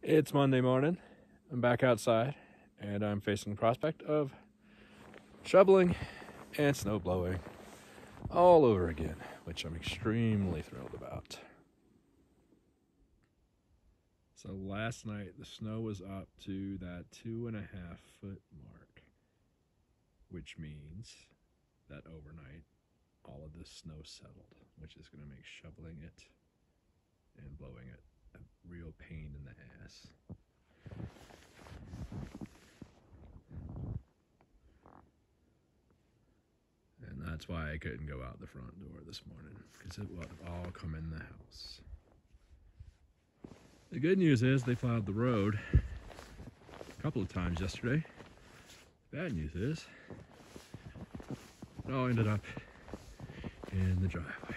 It's Monday morning. I'm back outside and I'm facing the prospect of shoveling and snow blowing all over again, which I'm extremely thrilled about. So last night the snow was up to that 2.5 foot mark, which means that overnight all of this snow settled, which is going to make shoveling it and blowing it a real pain in the ass. And that's why I couldn't go out the front door this morning, because it would have all come in the house. The good news is they plowed the road a couple of times yesterday. Bad news is it all ended up in the driveway.